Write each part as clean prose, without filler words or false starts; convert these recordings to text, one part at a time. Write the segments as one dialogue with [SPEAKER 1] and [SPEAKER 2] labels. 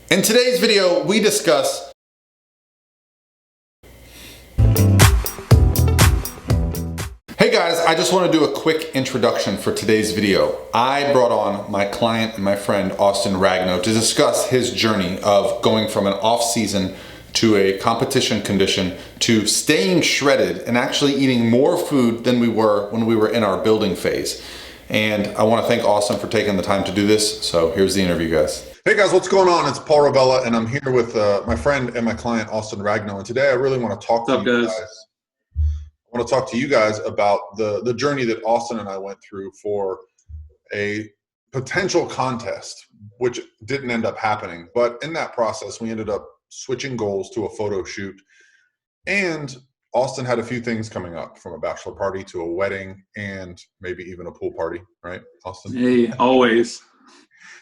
[SPEAKER 1] In today's video, we discuss Hey guys, I just want to do a quick introduction for today's video. I brought on my client and my friend Austin Ragno to discuss his journey of going from an off-season to a competition condition to staying shredded and actually eating more food than we were when we were in our building phase. And I want to thank Austin for taking the time to do this. So here's the interview, guys. Hey guys, what's going on? It's Paul Ravella, and I'm here with my friend and my client Austin Ragno. And today I really want to talk to you guys. I want to talk to you guys about the journey that Austin and I went through for a potential contest, which didn't end up happening. But in that process, we ended up switching goals to a photo shoot. And Austin had a few things coming up, from a bachelor party to a wedding and maybe even a pool party, right, Austin?
[SPEAKER 2] Hey, always.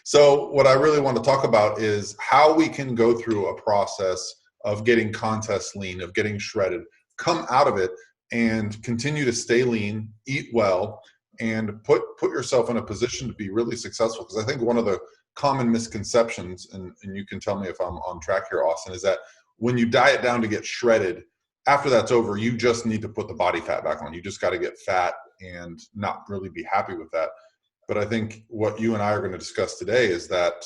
[SPEAKER 1] So what I really want to talk about is how we can go through a process of getting contest lean, of getting shredded, come out of it, and continue to stay lean, eat well, and put yourself in a position to be really successful. Because I think one of the common misconceptions, and you can tell me if I'm on track here, Austin, is that when you diet down to get shredded, after that's over, you just need to put the body fat back on. You just got to get fat and not really be happy with that. But I think what you and I are going to discuss today is that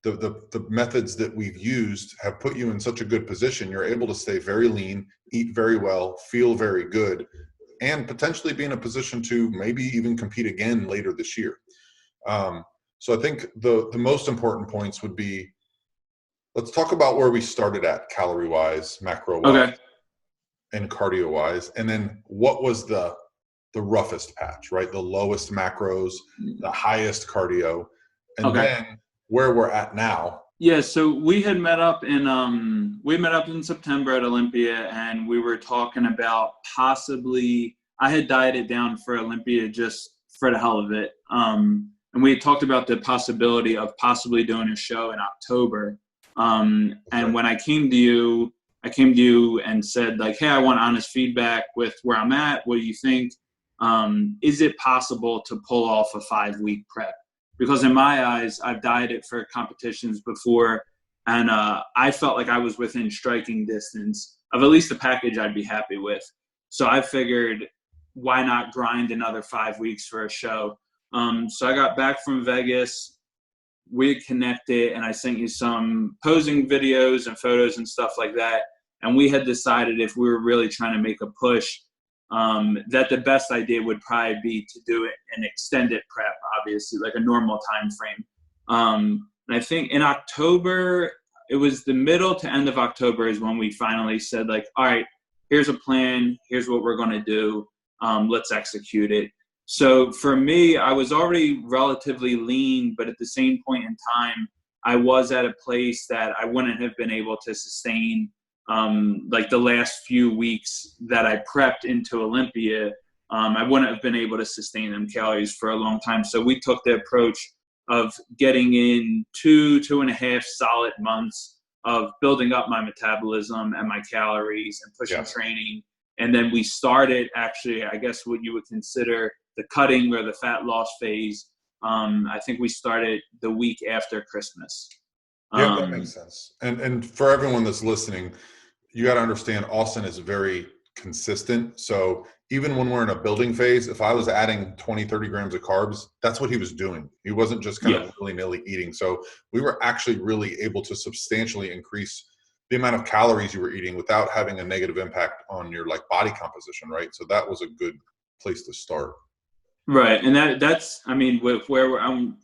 [SPEAKER 1] the methods that we've used have put you in such a good position. You're able to stay very lean, eat very well, feel very good, and potentially be in a position to maybe even compete again later this year. So I think the most important points would be, let's talk about where we started at calorie-wise, macro-wise,
[SPEAKER 2] Okay.
[SPEAKER 1] and cardio-wise, and then what was the roughest patch, right? The lowest macros, the highest cardio, and then where we're at now.
[SPEAKER 2] Yeah, so we had met up in September at Olympia, and we were talking about possibly, I had dieted down for Olympia just for the hell of it. And we had talked about the possibility of possibly doing a show in October. And when I came to you and said, like, hey, I want honest feedback with where I'm at. What do you think? Is it possible to pull off a 5-week prep? Because in my eyes, I've dieted for competitions before, and I felt like I was within striking distance of at least a package I'd be happy with. So I figured, why not grind another 5 weeks for a show? So I got back from Vegas, we connected, and I sent you some posing videos and photos and stuff like that. And we had decided, if we were really trying to make a push, that the best idea would probably be to do it an extended prep, obviously, like a normal time frame. And I think in October, it was the middle to end of October is when we finally said, like, all right, here's a plan. Here's what we're going to do. Let's execute it. So for me, I was already relatively lean, but at the same point in time, I was at a place that I wouldn't have been able to sustain like the last few weeks that I prepped into Olympia. I wouldn't have been able to sustain them calories for a long time. So we took the approach of getting in 2.5 solid months of building up my metabolism and my calories and pushing training. And then we started, actually, I guess what you would consider the cutting or the fat loss phase. I think we started the week after Christmas.
[SPEAKER 1] Yeah, that makes sense. And for everyone that's listening, you got to understand, Austin is very consistent. So even when we're in a building phase, if I was adding 20, 30 grams of carbs, that's what he was doing. He wasn't just kind of willy-nilly eating. So we were actually really able to substantially increase the amount of calories you were eating without having a negative impact on your body composition, right? So that was a good place to start.
[SPEAKER 2] Right. And that's, I mean, with where I'm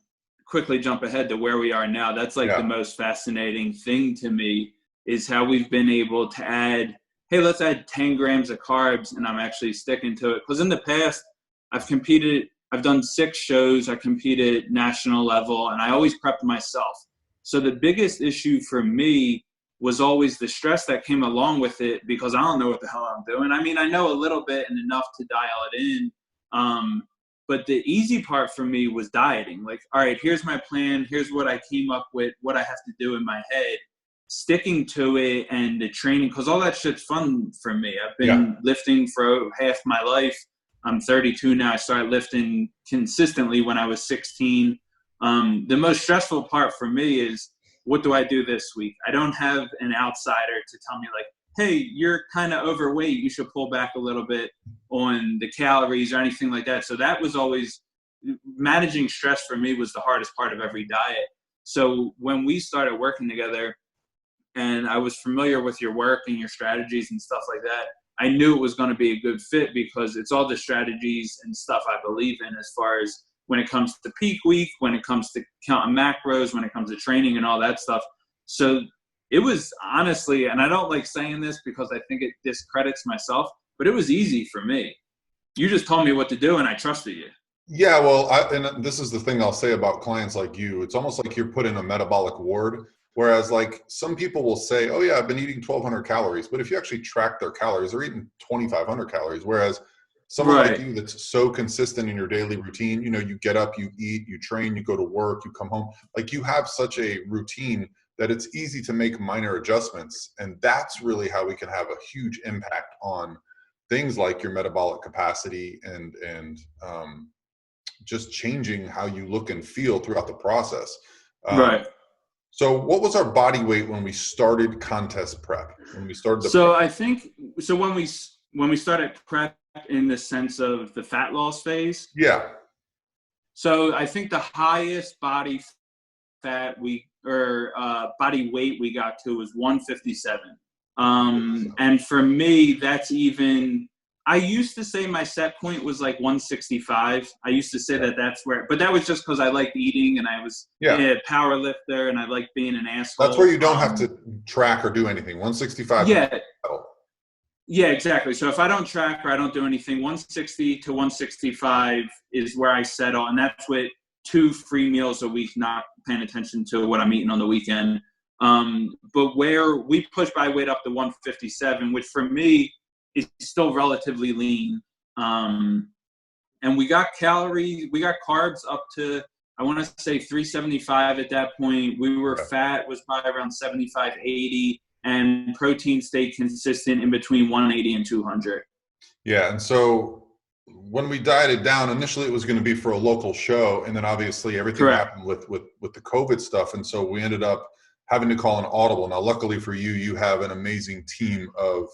[SPEAKER 2] quickly jump ahead to where we are now. That's the most fascinating thing to me, is how we've been able to add, hey, let's add 10 grams of carbs, and I'm actually sticking to it. Because in the past, I've done 6 shows, I competed national level, and I always prepped myself. So the biggest issue for me was always the stress that came along with it, because I don't know what the hell I'm doing. I mean, I know a little bit and enough to dial it in. But the easy part for me was dieting. Like, all right, here's my plan. Here's what I came up with, what I have to do in my head. Sticking to it and the training, because all that shit's fun for me. I've been lifting for half my life. I'm 32 now. I started lifting consistently when I was 16. The most stressful part for me is what do I do this week? I don't have an outsider to tell me like, hey, you're kind of overweight. You should pull back a little bit on the calories or anything like that. So that was always managing stress for me was the hardest part of every diet. So when we started working together and I was familiar with your work and your strategies and stuff like that, I knew it was going to be a good fit because it's all the strategies and stuff I believe in as far as when it comes to peak week, when it comes to counting macros, when it comes to training and all that stuff. So it was honestly, and I don't like saying this because I think it discredits myself, but it was easy for me. You just told me what to do and I trusted you.
[SPEAKER 1] Yeah, well, and this is the thing I'll say about clients like you. It's almost like you're put in a metabolic ward, whereas like some people will say, oh yeah, I've been eating 1,200 calories. But if you actually track their calories, they're eating 2,500 calories. Whereas someone like you that's so consistent in your daily routine, you know, you get up, you eat, you train, you go to work, you come home. Like you have such a routine that it's easy to make minor adjustments. And that's really how we can have a huge impact on things like your metabolic capacity and just changing how you look and feel throughout the process.
[SPEAKER 2] Right.
[SPEAKER 1] So what was our body weight when we started contest prep? When we started the
[SPEAKER 2] So
[SPEAKER 1] prep?
[SPEAKER 2] I think, so when we started prep in the sense of the fat loss phase.
[SPEAKER 1] Yeah.
[SPEAKER 2] So I think the highest body fat body weight we got to was 157. And for me, that's even, I used to say my set point was like 165. I used to say that that's where, but that was just because I liked eating and I was a power lifter and I liked being an asshole.
[SPEAKER 1] That's where you don't have to track or do anything. 165.
[SPEAKER 2] Yeah. Yeah, exactly. So if I don't track or I don't do anything, 160 to 165 is where I settle. And that's with 2 free meals a week, not paying attention to what I'm eating on the weekend. But where we push body weight up to 157, which for me is still relatively lean. And we got carbs up to, I want to say 375 at that point. We were fat was probably around 75, 80, and protein stayed consistent in between 180 and 200.
[SPEAKER 1] Yeah. And so when we dieted down, initially it was going to be for a local show. And then obviously everything happened with the COVID stuff. And so we ended up having to call an audible. Now, luckily for you, you have an amazing team of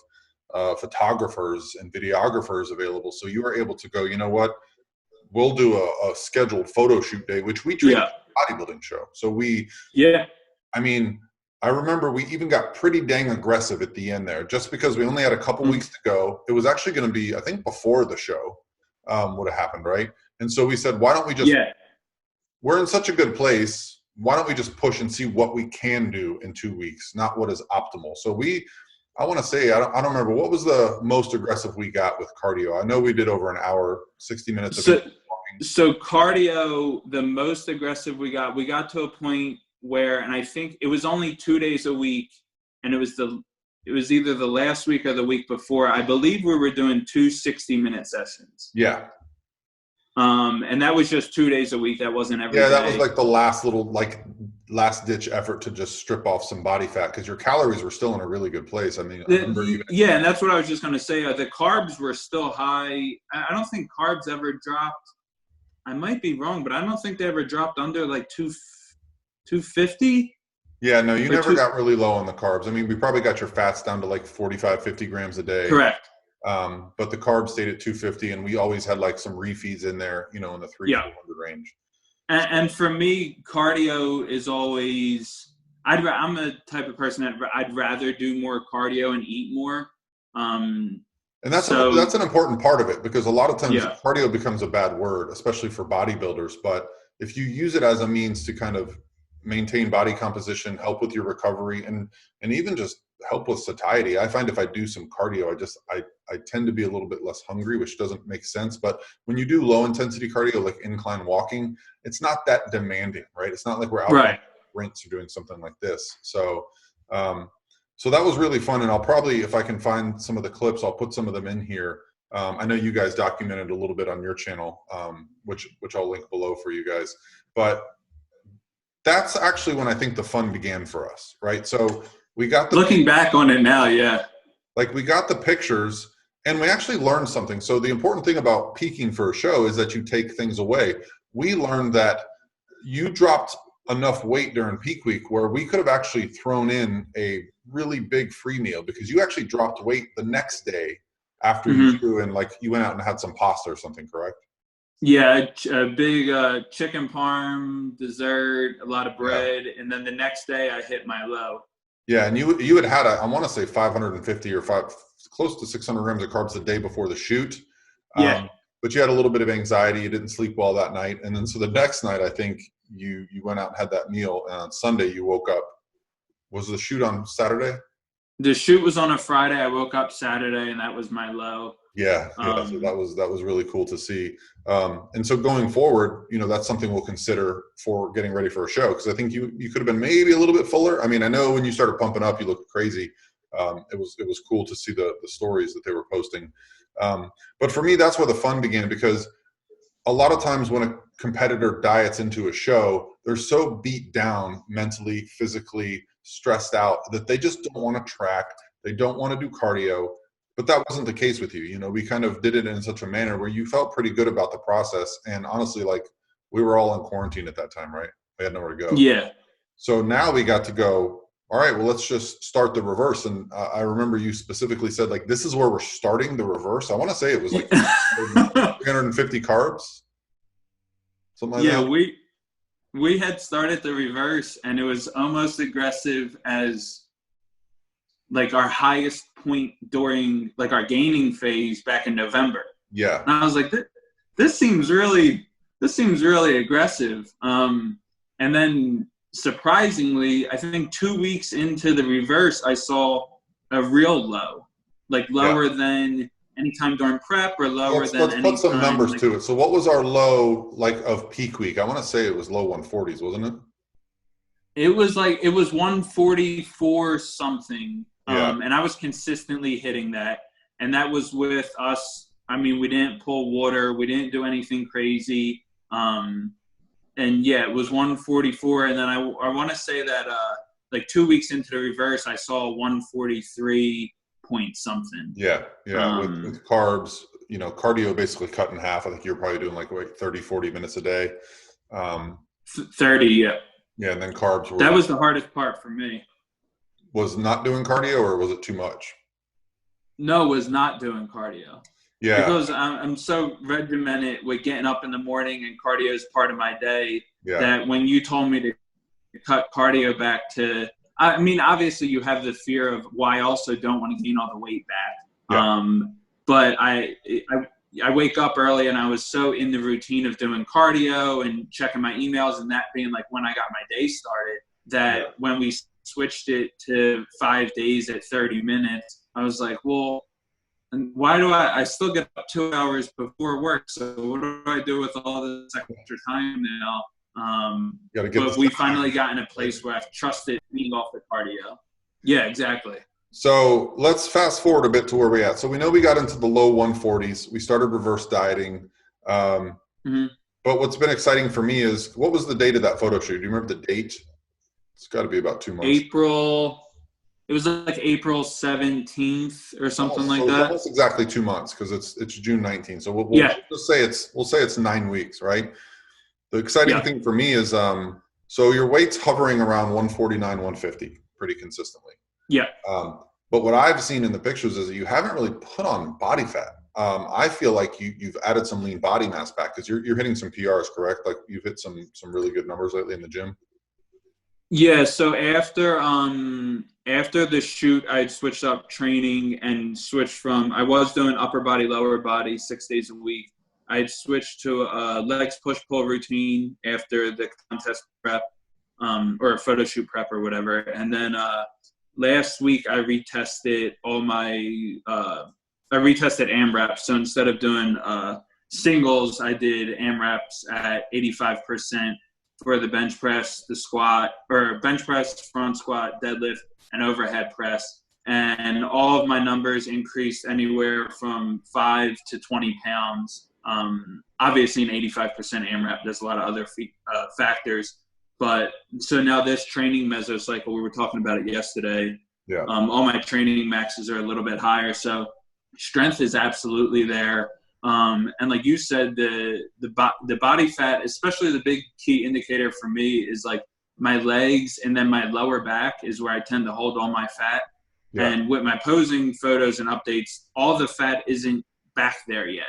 [SPEAKER 1] photographers and videographers available. So you were able to go, you know what, we'll do a scheduled photo shoot day, which we treat as a bodybuilding show. So I mean, I remember we even got pretty dang aggressive at the end there, just because we only had a couple weeks to go. It was actually going to be, I think, before the show would have happened, right? And so we said, why don't we just, we're in such a good place, why don't we just push and see what we can do in 2 weeks, not what is optimal. So I want to say, I don't remember, what was the most aggressive we got with cardio? I know we did over an hour, 60 minutes of walking.
[SPEAKER 2] So cardio, the most aggressive we got to a point where, and I think it was only 2 days a week, and it was either the last week or the week before. I believe we were doing 2 60-minute sessions.
[SPEAKER 1] Yeah.
[SPEAKER 2] And that was just 2 days a week. That wasn't every day.
[SPEAKER 1] Yeah, that was like the last ditch effort to just strip off some body fat, because your calories were still in a really good place. I mean,
[SPEAKER 2] and that's what I was just going to say. The carbs were still high. I don't think carbs ever dropped. I might be wrong, but I don't think they ever dropped under like 250.
[SPEAKER 1] Yeah, no, you never got really low on the carbs. I mean, we probably got your fats down to like 45, 50 grams a day.
[SPEAKER 2] Correct.
[SPEAKER 1] But the carbs stayed at 250, and we always had like some refeeds in there, you know, in the 300 range.
[SPEAKER 2] And for me, cardio is always, I'm a type of person that I'd rather do more cardio and eat more.
[SPEAKER 1] And that's an important part of it, because a lot of times cardio becomes a bad word, especially for bodybuilders. But if you use it as a means to kind of maintain body composition, help with your recovery, and even just help with satiety, I find if I do some cardio, I tend to be a little bit less hungry, which doesn't make sense. But when you do low intensity cardio, like incline walking, it's not that demanding, right? It's not like we're out on sprints or doing something like this. So so that was really fun. And I'll probably, if I can find some of the clips, I'll put some of them in here. I know you guys documented a little bit on your channel, which I'll link below for you guys. But that's actually when I think the fun began for us, right? So we got
[SPEAKER 2] looking back on it now,
[SPEAKER 1] like we got the pictures and we actually learned something. So the important thing about peaking for a show is that you take things away. We learned that you dropped enough weight during peak week where we could have actually thrown in a really big free meal, because you actually dropped weight the next day after you threw in, like you went out and had some pasta or something, correct?
[SPEAKER 2] Yeah, a big chicken parm, dessert, a lot of
[SPEAKER 1] Yeah.
[SPEAKER 2] bread, and then the next day I hit my low.
[SPEAKER 1] Yeah, and you had I want to say 550 or close to 600 grams of carbs the day before the shoot.
[SPEAKER 2] Yeah.
[SPEAKER 1] But you had a little bit of anxiety. You didn't sleep well that night, and then so the next night, I think you went out and had that meal, and on Sunday you woke up. Was the shoot on Saturday?
[SPEAKER 2] The shoot was on a Friday. I woke up Saturday, and that was my low.
[SPEAKER 1] Yeah. So that was really cool to see. And so going forward, that's something we'll consider for getting ready for a show, because I think you could have been maybe a little bit fuller. I mean, I know when you started pumping up, you looked crazy. It was cool to see the stories that they were posting. But for me, that's where the fun began, because a lot of times when a competitor diets into a show, they're so beat down mentally, physically, stressed out that they just don't want to track. They don't want to do cardio. But that wasn't the case with you. We kind of did it in such a manner where you felt pretty good about the process. And honestly, like, we were all in quarantine at that time, right? We had nowhere to go.
[SPEAKER 2] Yeah.
[SPEAKER 1] So now we got to go, all right, well, let's just start the reverse. And I remember you specifically said, like, this is where we're starting the reverse. I want to say it was like 350 carbs, something like that.
[SPEAKER 2] Yeah, we had started the reverse, and it was almost aggressive as like our highest point during like our gaining phase back in November.
[SPEAKER 1] Yeah.
[SPEAKER 2] And I was like, this seems really aggressive. And then surprisingly, I think 2 weeks into the reverse, I saw a real low, like lower than any time during prep, or lower than
[SPEAKER 1] let's
[SPEAKER 2] any
[SPEAKER 1] put some
[SPEAKER 2] time,
[SPEAKER 1] numbers
[SPEAKER 2] like,
[SPEAKER 1] to it. So what was our low, like, of peak week? I want to say it was low 140s, wasn't it?
[SPEAKER 2] It was 144 something.
[SPEAKER 1] Yeah.
[SPEAKER 2] And I was consistently hitting that. And that was with us. I mean, we didn't pull water. We didn't do anything crazy. And yeah, it was 144. And then I want to say that like 2 weeks into the reverse, I saw 143 point something.
[SPEAKER 1] Yeah. With carbs, cardio basically cut in half. I think you're probably doing like 30, 40 minutes a day.
[SPEAKER 2] 30, yeah.
[SPEAKER 1] Yeah, and then carbs were...
[SPEAKER 2] That was the hardest part for me.
[SPEAKER 1] Was not doing cardio, or was it too much?
[SPEAKER 2] No, was not doing cardio.
[SPEAKER 1] Yeah.
[SPEAKER 2] Because I'm so regimented with getting up in the morning, and cardio is part of my day, that when you told me to cut cardio back to, I mean, obviously you have the fear of, well, I also don't want to gain all the weight back.
[SPEAKER 1] Yeah.
[SPEAKER 2] But I wake up early, and I was so in the routine of doing cardio and checking my emails, and that being like when I got my day started, that when we switched it to 5 days at 30 minutes, I was like, well, and why do I still get up 2 hours before work? So what do I do with all this extra time now? But we finally got in a place where I've trusted being off the cardio. Yeah, exactly.
[SPEAKER 1] So let's fast forward a bit to where we're at. So we know we got into the low 140s. We started reverse dieting. But what's been exciting for me is, what was the date of that photo shoot? Do you remember the date? It's got to be about 2 months.
[SPEAKER 2] It was like April 17th or something like that.
[SPEAKER 1] Almost exactly 2 months, because it's June 19th. So we'll just say it's 9 weeks, right? The exciting thing for me is, so your weight's hovering around 149, 150 pretty consistently.
[SPEAKER 2] Yeah.
[SPEAKER 1] But what I've seen in the pictures is that you haven't really put on body fat. I feel like you've added some lean body mass back, because you're hitting some PRs, correct? Like, you've hit some really good numbers lately in the gym.
[SPEAKER 2] Yeah. So after the shoot, I switched up training and switched from, I was doing upper body, lower body 6 days a week. I switched to a legs push pull routine after the contest prep, or photo shoot prep or whatever. And then last week I retested AMRAP. So instead of doing singles, I did AMRAPs at 85% for the bench press, the squat, or bench press, front squat, deadlift, and overhead press. And all of my numbers increased anywhere from 5 to 20 pounds. Obviously, an 85% AMRAP, there's a lot of other factors. But so now this training mesocycle, we were talking about it yesterday. Yeah. All my training maxes are a little bit higher. So strength is absolutely there. And like you said, the body fat, especially the big key indicator for me, is like my legs and then my lower back is where I tend to hold all my fat. Yeah. And with my posing photos and updates, all the fat isn't back there yet.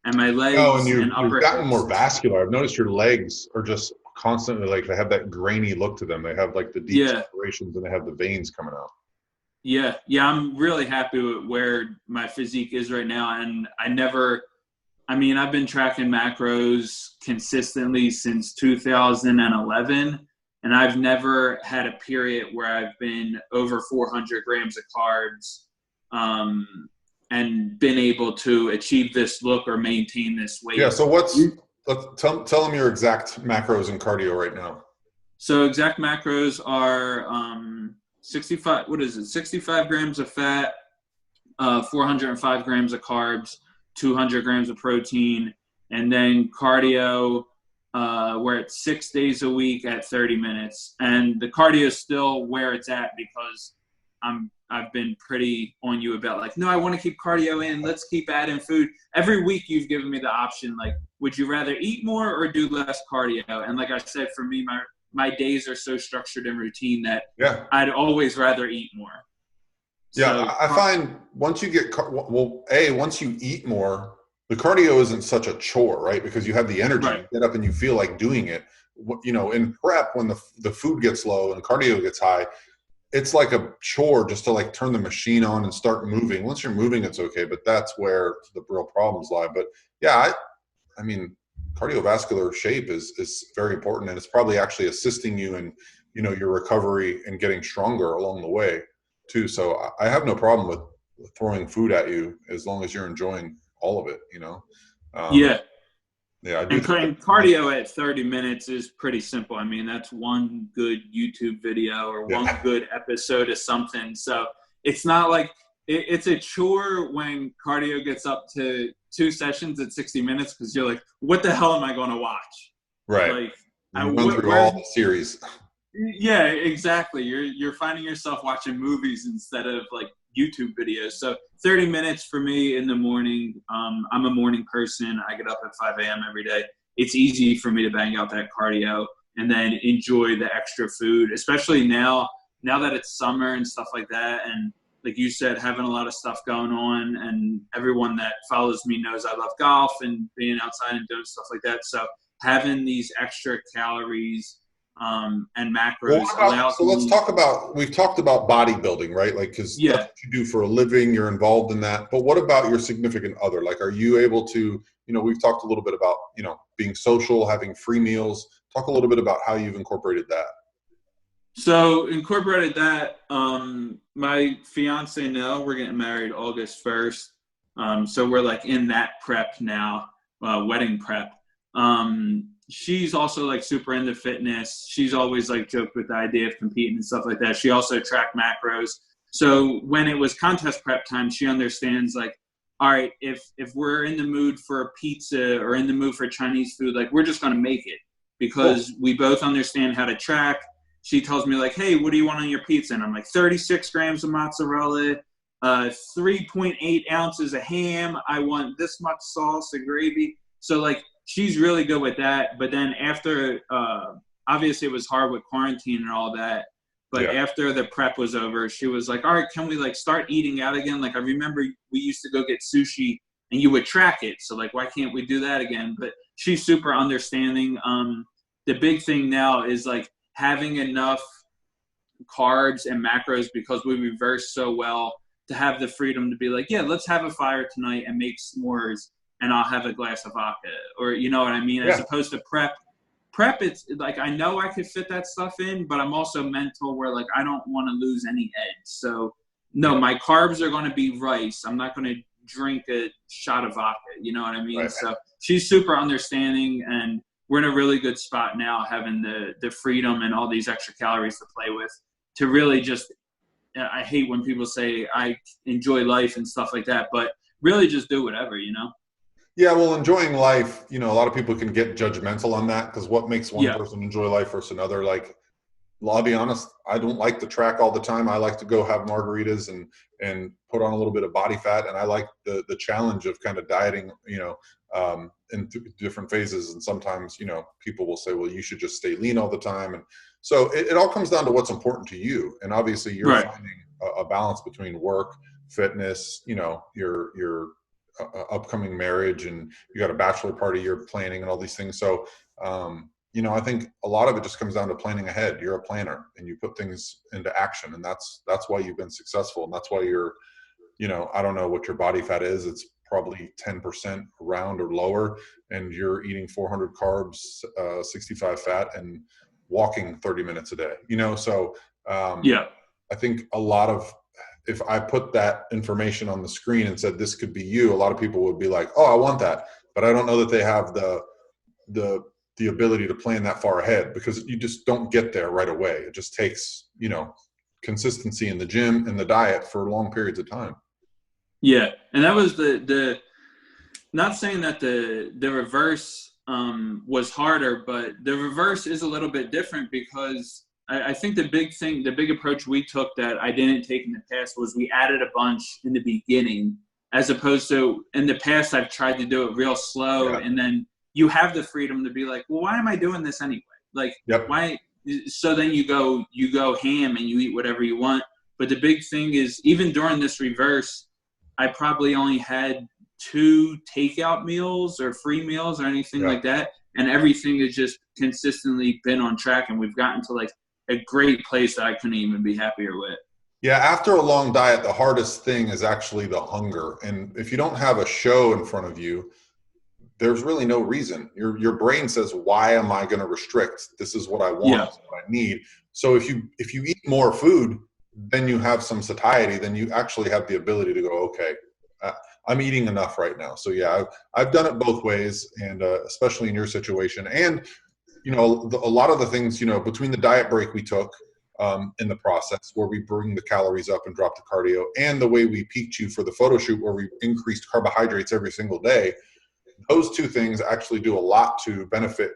[SPEAKER 2] And my legs
[SPEAKER 1] and you've gotten more vascular. I've noticed your legs are just constantly like they have that grainy look to them. They have like the deep separations and they have the veins coming out.
[SPEAKER 2] Yeah. I'm really happy with where my physique is right now. And I've been tracking macros consistently since 2011. And I've never had a period where I've been over 400 grams of carbs and been able to achieve this look or maintain this weight.
[SPEAKER 1] Yeah, so tell them your exact macros and cardio right now.
[SPEAKER 2] So exact macros are 65 grams of fat, 405 grams of carbs, 200 grams of protein, and then cardio, we're at 6 days a week at 30 minutes. And the cardio is still where it's at because I've been pretty on you about like, no, I want to keep cardio in. Let's keep adding food. Every week you've given me the option, like, would you rather eat more or do less cardio? And like I said, for me, my days are so structured and routine that I'd always rather eat more.
[SPEAKER 1] Yeah, so, I find once you get, once you eat more, the cardio isn't such a chore, right? Because you have the energy, you get up and you feel like doing it. You know, in prep, when the food gets low and cardio gets high, it's like a chore just to like turn the machine on and start moving. Once you're moving, it's okay, but that's where the real problems lie. But yeah, I mean, cardiovascular shape is very important, and it's probably actually assisting you in, you know, your recovery and getting stronger along the way too. So I have no problem with throwing food at you as long as you're enjoying all of it, you know?
[SPEAKER 2] Yeah, I do. And cardio at 30 minutes is pretty simple. I mean, that's one good YouTube video or one good episode of something. So it's not like it's a chore when cardio gets up to 2 sessions at 60 minutes because you're like, what the hell am I going to watch?
[SPEAKER 1] Right.
[SPEAKER 2] Like,
[SPEAKER 1] I went through all the series.
[SPEAKER 2] Yeah, exactly. You're finding yourself watching movies instead of like YouTube videos. So 30 minutes for me in the morning. I'm a morning person. I get up at 5 a.m. every day. It's easy for me to bang out that cardio and then enjoy the extra food, especially now that it's summer and stuff like that. And like you said, having a lot of stuff going on, and everyone that follows me knows I love golf and being outside and doing stuff like that. So having these extra calories and macros allows me.
[SPEAKER 1] So we've talked about bodybuilding, right? Like, because that's what you do for a living, you're involved in that. But what about your significant other? Like, are you able to, you know, we've talked a little bit about, you know, being social, having free meals. Talk a little bit about how you've incorporated that.
[SPEAKER 2] So incorporated that, my fiance now, we're getting married August 1st. So we're like in that prep now, wedding prep. She's also like super into fitness. She's always like joked with the idea of competing and stuff like that. She also tracked macros. So when it was contest prep time, she understands like, all right, if we're in the mood for a pizza or in the mood for Chinese food, like we're just going to make it because we both understand how to track. She tells me like, hey, what do you want on your pizza? And I'm like 36 grams of mozzarella, 3.8 ounces of ham. I want this much sauce and gravy. So like, she's really good with that. But then after, obviously it was hard with quarantine and all that. But after the prep was over, she was like, all right, can we like start eating out again? Like I remember we used to go get sushi and you would track it. So like, why can't we do that again? But she's super understanding. The big thing now is like having enough carbs and macros because we reverse so well to have the freedom to be like, yeah, let's have a fire tonight and make s'mores. And I'll have a glass of vodka, or you know what I mean? As opposed to prep, it's like, I know I could fit that stuff in, but I'm also mental where like, I don't want to lose any edge. So no, my carbs are going to be rice. I'm not going to drink a shot of vodka. You know what I mean? Right. So she's super understanding, and we're in a really good spot now having the freedom and all these extra calories to play with to really just, I hate when people say I enjoy life and stuff like that, but really just do whatever, you know?
[SPEAKER 1] Yeah, well, enjoying life, you know, a lot of people can get judgmental on that because what makes one person enjoy life versus another? Like, I'll be honest, I don't like to track all the time. I like to go have margaritas and put on a little bit of body fat. And I like the challenge of kind of dieting, in different phases. And sometimes, people will say, well, you should just stay lean all the time. And so it all comes down to what's important to you. And obviously you're
[SPEAKER 2] Right.
[SPEAKER 1] finding a balance between work, fitness, your upcoming marriage, and you got a bachelor party you're planning and all these things. So, I think a lot of it just comes down to planning ahead. You're a planner and you put things into action, and that's why you've been successful. And that's why you're, I don't know what your body fat is. It's probably 10% around or lower, and you're eating 400 carbs, 65 fat, and walking 30 minutes a day, so,
[SPEAKER 2] Yeah.
[SPEAKER 1] I think if I put that information on the screen and said, this could be you, a lot of people would be like, oh, I want that. But I don't know that they have the ability to plan that far ahead, because you just don't get there right away. It just takes, consistency in the gym and the diet for long periods of time.
[SPEAKER 2] Yeah. And that was the not saying that the reverse was harder, but the reverse is a little bit different, because I think the big approach we took that I didn't take in the past was we added a bunch in the beginning, as opposed to in the past I've tried to do it real slow. Yeah. And then you have the freedom to be like, well, why am I doing this anyway? Like, yep. Why? So then you go ham and you eat whatever you want. But the big thing is, even during this reverse, I probably only had 2 takeout meals or free meals or anything like that. And everything has just consistently been on track. And we've gotten to like a great place that I couldn't even be happier with.
[SPEAKER 1] Yeah. After a long diet, the hardest thing is actually the hunger. And if you don't have a show in front of you, there's really no reason. Your brain says, why am I going to restrict? This is what I want. Yeah. This is what I need. So if you eat more food, then you have some satiety, then you actually have the ability to go, okay, I'm eating enough right now. So yeah, I've done it both ways, and especially in your situation. And, a lot of the things, between the diet break we took in the process, where we bring the calories up and drop the cardio, and the way we peaked you for the photo shoot, where we increased carbohydrates every single day, those 2 things actually do a lot to benefit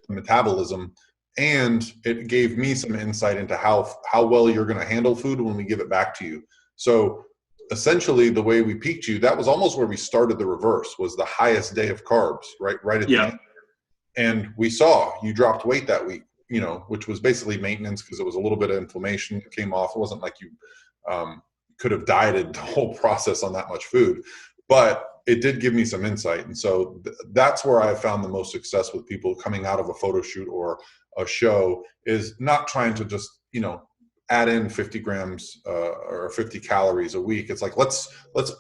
[SPEAKER 1] metabolism. And it gave me some insight into how well you're going to handle food when we give it back to you. So essentially, the way we peaked you, that was almost where we started the reverse, was the highest day of carbs, right at the end. And we saw you dropped weight that week, which was basically maintenance, because it was a little bit of inflammation that came off. It wasn't like you could have dieted the whole process on that much food, but it did give me some insight. And so that's where I found the most success with people coming out of a photo shoot or a show, is not trying to just, add in 50 grams or 50 calories a week. It's like, let's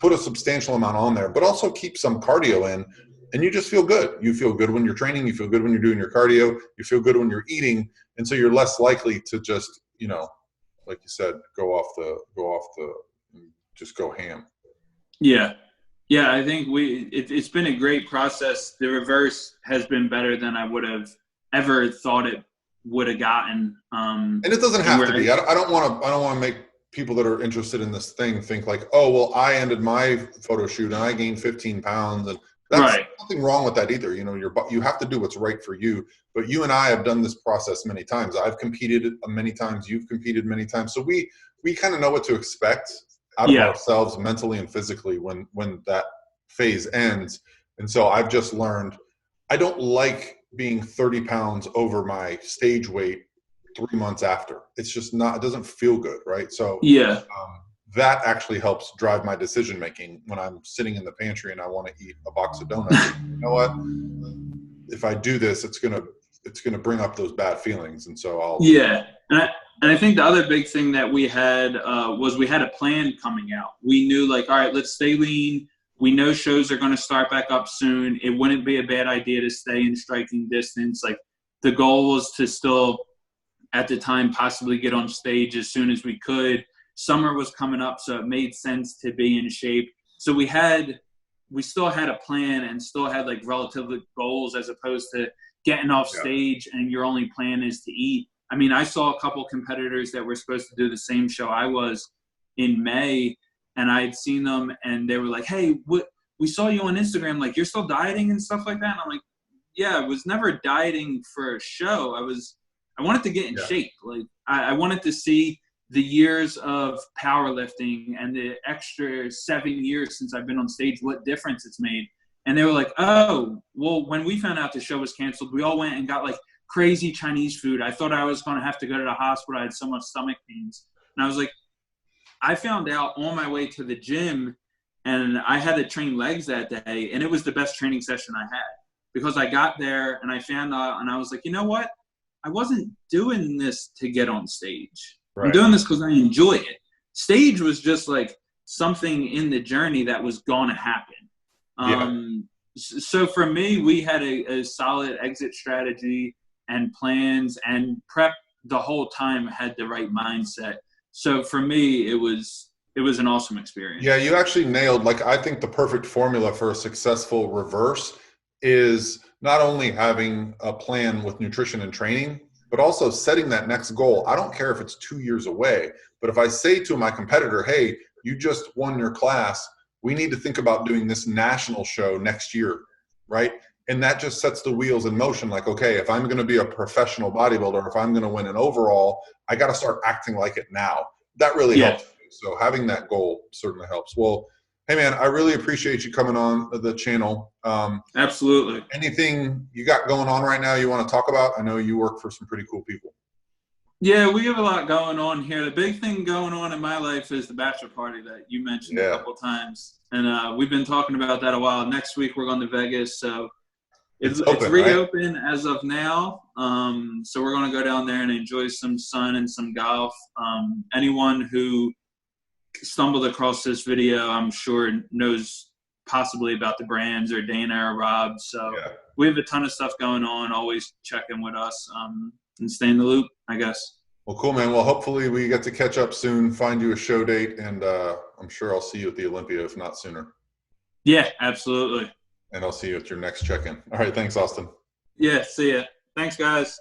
[SPEAKER 1] put a substantial amount on there, but also keep some cardio in, and you just feel good. You feel good when you're training. You feel good when you're doing your cardio. You feel good when you're eating. And so you're less likely to just, like you said, just go ham.
[SPEAKER 2] Yeah. Yeah, I think it's been a great process. The reverse has been better than I would have ever thought it would have gotten.
[SPEAKER 1] And it doesn't have to be. I don't want to make people that are interested in this thing think like, oh, well, I ended my photo shoot and I gained 15 pounds. And that's nothing wrong with that either. You have to do what's right for you. But you and I have done this process many times. I've competed many times. You've competed many times. So we kind of know what to expect out of ourselves mentally and physically when that phase ends. And so I've just learned, I don't like being 30 pounds over my stage weight 3 months after. It's just not, it doesn't feel good. Right. So that actually helps drive my decision making when I'm sitting in the pantry and I want to eat a box of donuts. You know what? If I do this, it's going to bring up those bad feelings. And so I'll.
[SPEAKER 2] Yeah. And I think the other big thing that we had was we had a plan coming out. We knew like, all right, let's stay lean. We know shows are going to start back up soon. It wouldn't be a bad idea to stay in striking distance. Like the goal was to still, at the time, possibly get on stage as soon as we could. Summer was coming up, so it made sense to be in shape. So we still had a plan and still had like relative goals, as opposed to getting off stage and your only plan is to eat. I mean, I saw a couple competitors that were supposed to do the same show I was in May, and I had seen them and they were like, hey, we saw you on Instagram, like you're still dieting and stuff like that. And I'm like, yeah, I was never dieting for a show. I wanted to get in shape. Like I wanted to see the years of powerlifting and the extra 7 years since I've been on stage, what difference it's made. And they were like, oh, well, when we found out the show was canceled, we all went and got like crazy Chinese food. I thought I was going to have to go to the hospital. I had so much stomach pains. And I was like, I found out on my way to the gym, and I had to train legs that day, and it was the best training session I had because I got there and I found out, and I was like, you know what? I wasn't doing this to get on stage. Right. I'm doing this because I enjoy it. Stage was just like something in the journey that was going to happen. So for me, we had a solid exit strategy and plans, and prep the whole time had the right mindset. So for me, it was an awesome experience.
[SPEAKER 1] Yeah, you actually nailed, like, I think the perfect formula for a successful reverse is not only having a plan with nutrition and training, but also setting that next goal. I don't care if it's 2 years away, but if I say to my competitor, hey, you just won your class, we need to think about doing this national show next year, right? And that just sets the wheels in motion. Like, okay, if I'm going to be a professional bodybuilder, if I'm going to win an overall, I got to start acting like it now. That really helps. So having that goal certainly helps. Well, hey man, I really appreciate you coming on the channel.
[SPEAKER 2] Absolutely.
[SPEAKER 1] Anything you got going on right now you want to talk about? I know you work for some pretty cool people.
[SPEAKER 2] Yeah, we have a lot going on here. The big thing going on in my life is the bachelor party that you mentioned a couple of times. And we've been talking about that a while. Next week we're going to Vegas. So it's reopened, right? As of now. So we're going to go down there and enjoy some sun and some golf. Anyone who stumbled across this video, I'm sure, knows possibly about the brands or Dana or Rob. So we have a ton of stuff going on. Always check in with us and stay in the loop, I guess.
[SPEAKER 1] Well, cool, man. Well, hopefully we get to catch up soon, find you a show date, and I'm sure I'll see you at the Olympia, if not sooner.
[SPEAKER 2] Yeah, absolutely.
[SPEAKER 1] And I'll see you at your next check-in. All right. Thanks, Austin.
[SPEAKER 2] Yeah, see ya. Thanks, guys.